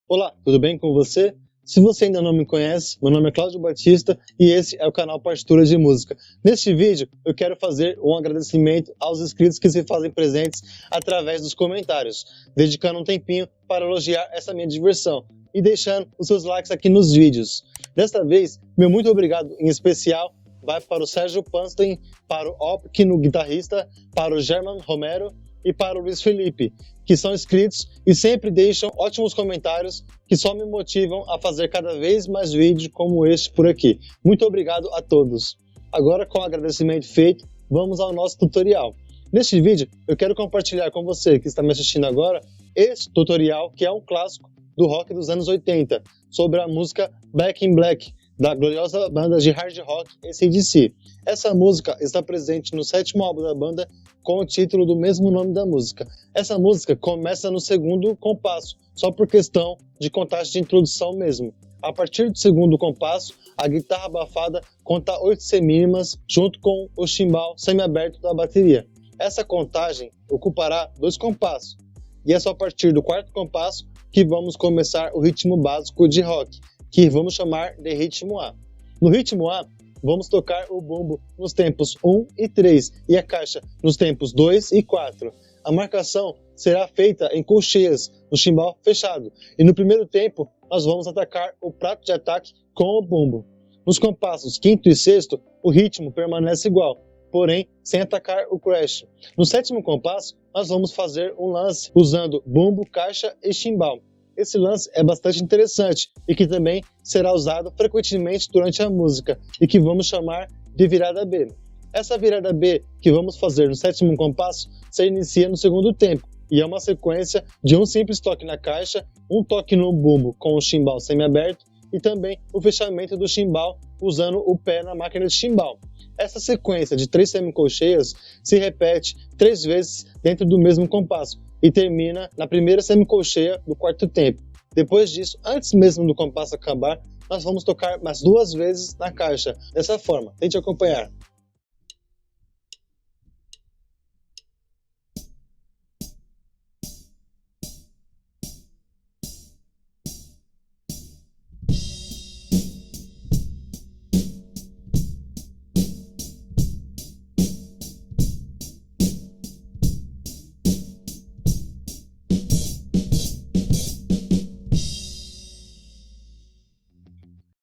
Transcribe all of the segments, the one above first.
Olá, tudo bem com você? Se você ainda não me conhece, meu nome é Cláudio Batista e esse é o canal Partituras de Música. Neste vídeo, eu quero fazer um agradecimento aos inscritos que se fazem presentes através dos comentários, dedicando um tempinho para elogiar essa minha diversão e deixando os seus likes aqui nos vídeos. Desta vez, meu muito obrigado em especial vai para o Sérgio Panstein, para o Opk no guitarrista, para o German Romero e para o Luiz Felipe, que são inscritos e sempre deixam ótimos comentários que só me motivam a fazer cada vez mais vídeos como este por aqui. Muito obrigado a todos. Agora, com o agradecimento feito, vamos ao nosso tutorial. Neste vídeo, eu quero compartilhar com você que está me assistindo agora este tutorial que é um clássico do rock dos anos 80, sobre a música Back in Black, da gloriosa banda de hard rock AC/DC. Essa música está presente no 7º álbum da banda com o título do mesmo nome da música. Essa música começa no 2º compasso, só por questão de contagem de introdução mesmo. A partir do 2º compasso, a guitarra abafada conta 8 semínimas junto com o chimbal semiaberto da bateria. Essa contagem ocupará 2 compassos, e é só a partir do 4º compasso que vamos começar o ritmo básico de rock, que vamos chamar de ritmo A. No ritmo A, vamos tocar o bumbo nos tempos 1 e 3 e a caixa nos tempos 2 e 4. A marcação será feita em colcheias, no chimbal fechado, e no primeiro tempo nós vamos atacar o prato de ataque com o bumbo. Nos compassos 5º e 6º, o ritmo permanece igual, porém sem atacar o crash. No 7º compasso, nós vamos fazer um lance usando bumbo, caixa e chimbal. Esse lance é bastante interessante e que também será usado frequentemente durante a música e que vamos chamar de virada B. Essa virada B que vamos fazer no 7º compasso se inicia no 2º tempo e é uma sequência de um simples toque na caixa, um toque no bumbo com o chimbal semiaberto e também o fechamento do chimbal usando o pé na máquina de chimbal. Essa sequência de 3 semicolcheias se repete 3 vezes dentro do mesmo compasso e termina na primeira semicolcheia do 4º tempo. Depois disso, antes mesmo do compasso acabar, nós vamos tocar mais 2 vezes na caixa. Dessa forma, tente acompanhar.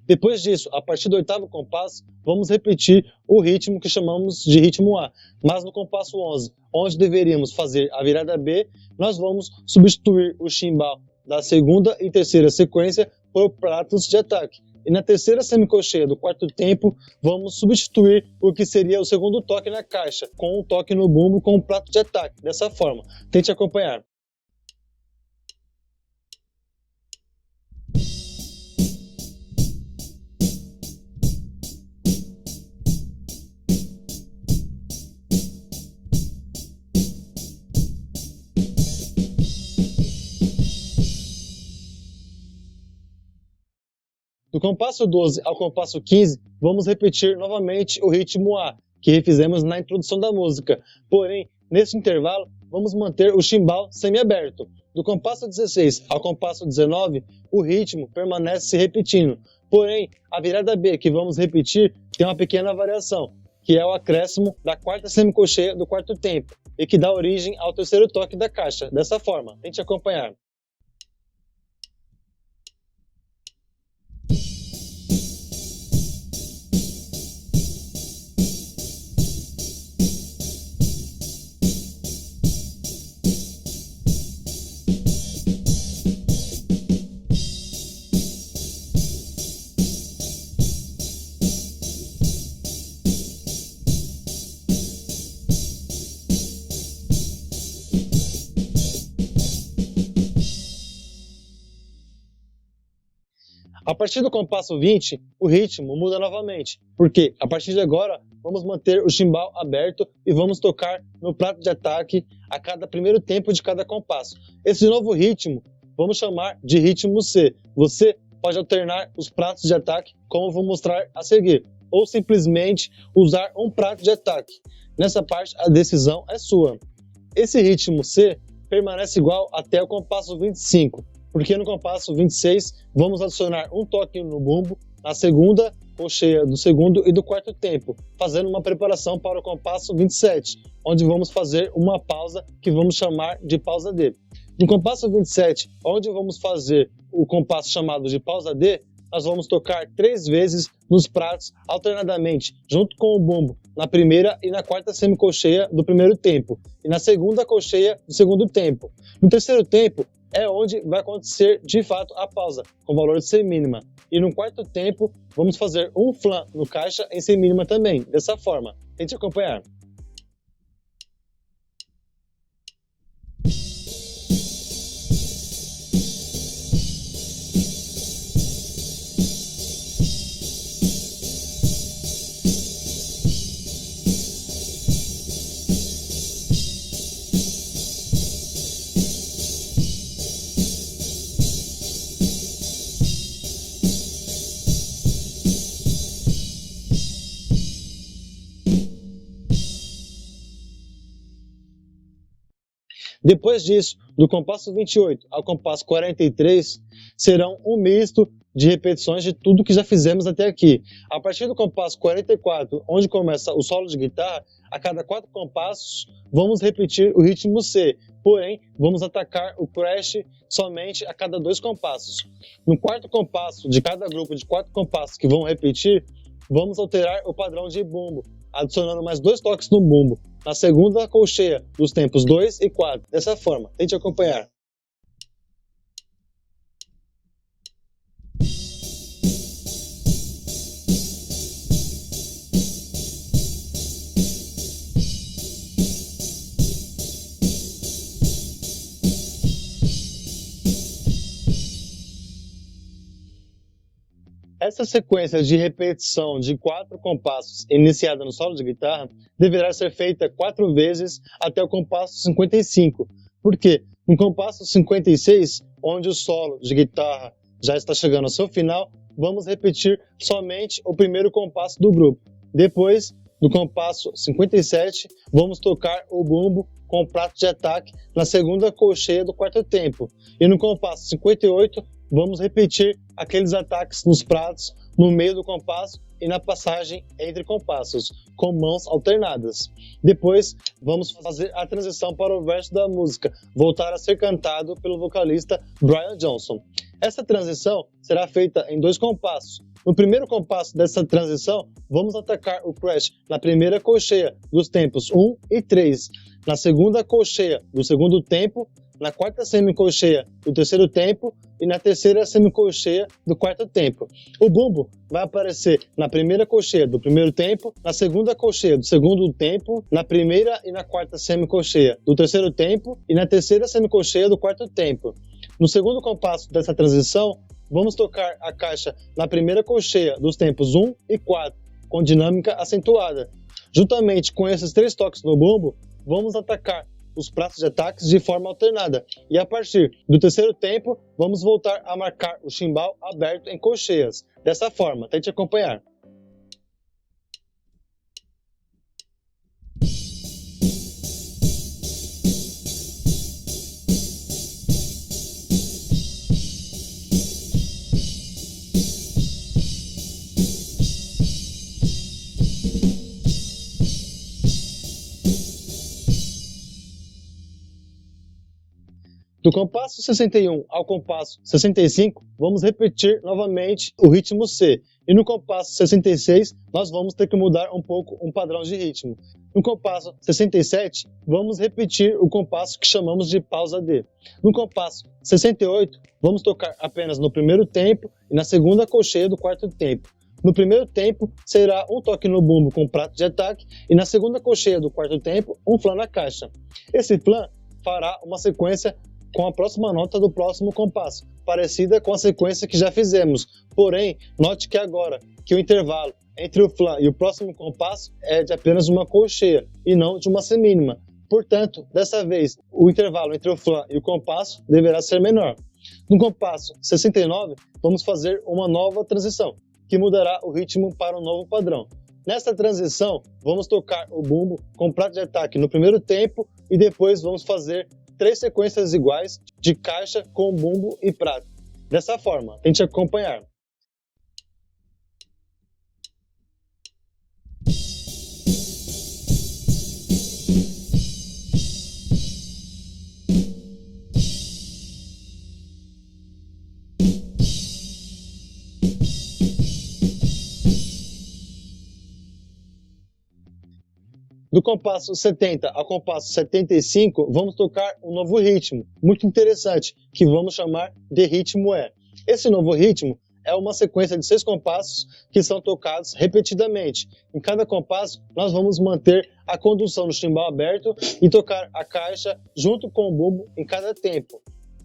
Depois disso, a partir do 8º compasso, vamos repetir o ritmo que chamamos de ritmo A, mas no compasso 11, onde deveríamos fazer a virada B, nós vamos substituir o chimbal da 2ª e 3ª sequência por pratos de ataque. E na 3ª semicolcheia do 4º tempo, vamos substituir o que seria o 2º toque na caixa, com um toque no bumbo com um prato de ataque, dessa forma. Tente acompanhar. Do compasso 12 ao compasso 15, vamos repetir novamente o ritmo A, que refizemos na introdução da música. Porém, nesse intervalo, vamos manter o chimbal semiaberto. Do compasso 16 ao compasso 19, o ritmo permanece se repetindo. Porém, a virada B que vamos repetir tem uma pequena variação, que é o acréscimo da 4ª semicolcheia do 4º tempo, e que dá origem ao 3º toque da caixa. Dessa forma, tente acompanhar. A partir do compasso 20, o ritmo muda novamente, porque a partir de agora vamos manter o chimbal aberto e vamos tocar no prato de ataque a cada primeiro tempo de cada compasso. Esse novo ritmo vamos chamar de ritmo C. Você pode alternar os pratos de ataque, como vou mostrar a seguir, ou simplesmente usar um prato de ataque. Nessa parte a decisão é sua. Esse ritmo C permanece igual até o compasso 25. Porque no compasso 26 vamos adicionar um toque no bumbo na segunda colcheia do segundo e do quarto tempo, fazendo uma preparação para o compasso 27, onde vamos fazer uma pausa que vamos chamar de pausa D. No compasso 27, onde vamos fazer o compasso chamado de pausa D, nós vamos tocar 3 vezes nos pratos alternadamente, junto com o bumbo, na primeira e na quarta semicolcheia do primeiro tempo, e na segunda colcheia do segundo tempo. No terceiro tempo é onde vai acontecer de fato a pausa, com valor de semínima. E no quarto tempo, vamos fazer um flan no caixa em semínima também, dessa forma. Tente acompanhar. Depois disso, do compasso 28 ao compasso 43, serão um misto de repetições de tudo que já fizemos até aqui. A partir do compasso 44, onde começa o solo de guitarra, a cada 4 compassos vamos repetir o ritmo C, porém vamos atacar o crash somente a cada 2 compassos. No quarto compasso de cada grupo de 4 compassos que vão repetir, vamos alterar o padrão de bumbo, adicionando mais 2 toques no bumbo, na segunda colcheia dos tempos 2 e 4. Dessa forma, tente acompanhar. Essa sequência de repetição de 4 compassos iniciada no solo de guitarra deverá ser feita 4 vezes até o compasso 55. Por quê? No compasso 56, onde o solo de guitarra já está chegando ao seu final, vamos repetir somente o primeiro compasso do grupo. Depois, no compasso 57, vamos tocar o bumbo com o prato de ataque na segunda colcheia do quarto tempo. E no compasso 58, vamos repetir aqueles ataques nos pratos no meio do compasso e na passagem entre compassos, com mãos alternadas. Depois, vamos fazer a transição para o verso da música, voltar a ser cantado pelo vocalista Brian Johnson. Essa transição será feita em 2 compassos. No primeiro compasso dessa transição, vamos atacar o crash na primeira colcheia dos tempos 1 e 3, na segunda colcheia do segundo tempo, na quarta semicolcheia do terceiro tempo e na terceira semicolcheia do quarto tempo. O bumbo vai aparecer na primeira colcheia do primeiro tempo, na segunda colcheia do segundo tempo, na primeira e na quarta semicolcheia do terceiro tempo e na terceira semicolcheia do quarto tempo. No segundo compasso dessa transição, vamos tocar a caixa na primeira colcheia dos tempos 1 e 4, com dinâmica acentuada. Juntamente com esses 3 toques no bumbo, vamos atacar os pratos de ataques de forma alternada. E a partir do terceiro tempo, vamos voltar a marcar o chimbal aberto em colcheias. Dessa forma, tente acompanhar. Do compasso 61 ao compasso 65, vamos repetir novamente o ritmo C. E no compasso 66, nós vamos ter que mudar um pouco um padrão de ritmo. No compasso 67, vamos repetir o compasso que chamamos de pausa D. No compasso 68, vamos tocar apenas no primeiro tempo e na segunda colcheia do quarto tempo. No primeiro tempo, será um toque no bumbo com prato de ataque e na segunda colcheia do quarto tempo, um flan na caixa. Esse flan fará uma sequência com a próxima nota do próximo compasso, parecida com a sequência que já fizemos. Porém, note que agora que o intervalo entre o flan e o próximo compasso é de apenas uma colcheia e não de uma semínima. Portanto, dessa vez, o intervalo entre o flan e o compasso deverá ser menor. No compasso 69, vamos fazer uma nova transição, que mudará o ritmo para um novo padrão. Nesta transição, vamos tocar o bumbo com prato de ataque no primeiro tempo e depois vamos fazer 3 sequências iguais de caixa com bumbo e prato. Dessa forma, tente acompanhar. Do compasso 70 ao compasso 75, vamos tocar um novo ritmo, muito interessante, que vamos chamar de ritmo E. Esse novo ritmo é uma sequência de 6 compassos que são tocados repetidamente. Em cada compasso, nós vamos manter a condução no chimbal aberto e tocar a caixa junto com o bumbo em cada tempo.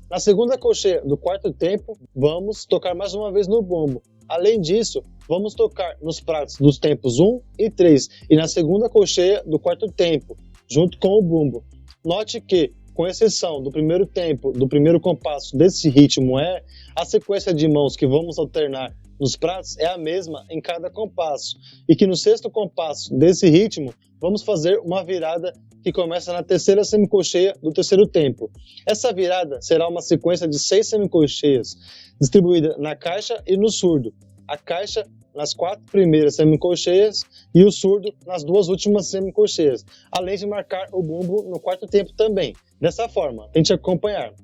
Na segunda cocheia do quarto tempo, vamos tocar mais uma vez no bumbo. Além disso, vamos tocar nos pratos dos tempos 1 e 3 e na segunda cocheia do quarto tempo, junto com o bumbo. Note que, com exceção do primeiro tempo, do primeiro compasso desse ritmo E, a sequência de mãos que vamos alternar nos pratos é a mesma em cada compasso, e que no sexto compasso desse ritmo, vamos fazer uma virada que começa na terceira semicolcheia do terceiro tempo. Essa virada será uma sequência de 6 semicolcheias, distribuída na caixa e no surdo. A caixa nas 4 primeiras semicolcheias e o surdo nas 2 últimas semicolcheias, além de marcar o bumbo no quarto tempo também. Dessa forma, tente acompanhar.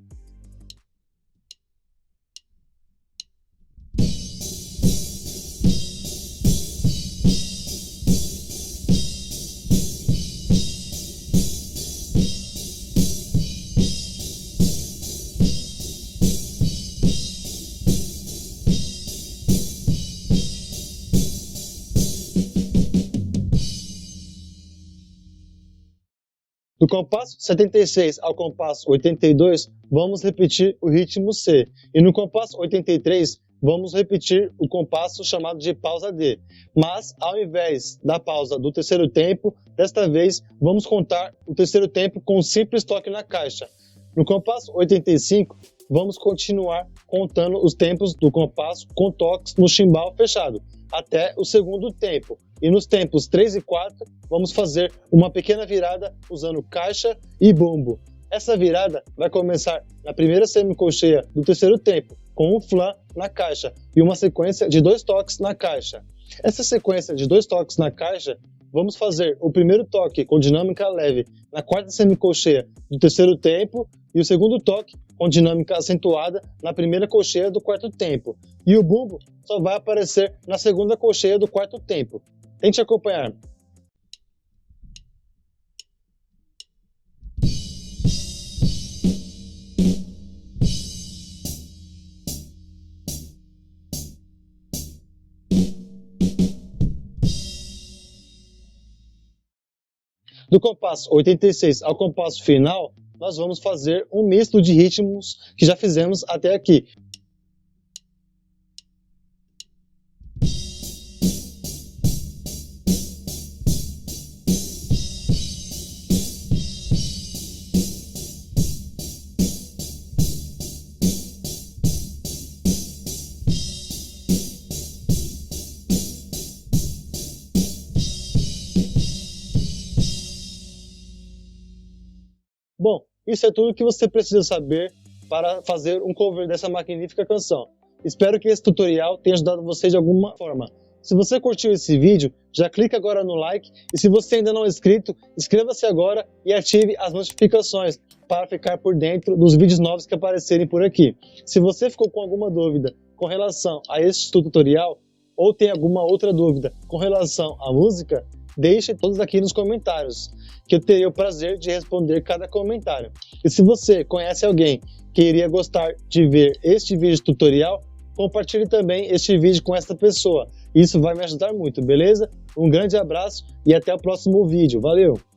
Do compasso 76 ao compasso 82, vamos repetir o ritmo C. E no compasso 83, vamos repetir o compasso chamado de pausa D. Mas, ao invés da pausa do terceiro tempo, desta vez vamos contar o terceiro tempo com um simples toque na caixa. No compasso 85, vamos continuar contando os tempos do compasso com toques no chimbal fechado, até o segundo tempo. E nos tempos 3 e 4, vamos fazer uma pequena virada usando caixa e bumbo. Essa virada vai começar na primeira semicolcheia do terceiro tempo, com um flan na caixa e uma sequência de 2 toques na caixa. Essa sequência de 2 toques na caixa, vamos fazer o primeiro toque com dinâmica leve na quarta semicolcheia do terceiro tempo e o segundo toque com dinâmica acentuada na primeira colcheia do quarto tempo. E o bumbo só vai aparecer na segunda colcheia do quarto tempo. Tente acompanhar. Do compasso 86 ao compasso final, nós vamos fazer um misto de ritmos que já fizemos até aqui. Bom, isso é tudo que você precisa saber para fazer um cover dessa magnífica canção. Espero que esse tutorial tenha ajudado você de alguma forma. Se você curtiu esse vídeo, já clica agora no like e se você ainda não é inscrito, inscreva-se agora e ative as notificações para ficar por dentro dos vídeos novos que aparecerem por aqui. Se você ficou com alguma dúvida com relação a este tutorial ou tem alguma outra dúvida com relação à música, deixe todos aqui nos comentários, que eu terei o prazer de responder cada comentário. E se você conhece alguém que iria gostar de ver este vídeo tutorial, compartilhe também este vídeo com essa pessoa. Isso vai me ajudar muito, beleza? Um grande abraço e até o próximo vídeo. Valeu!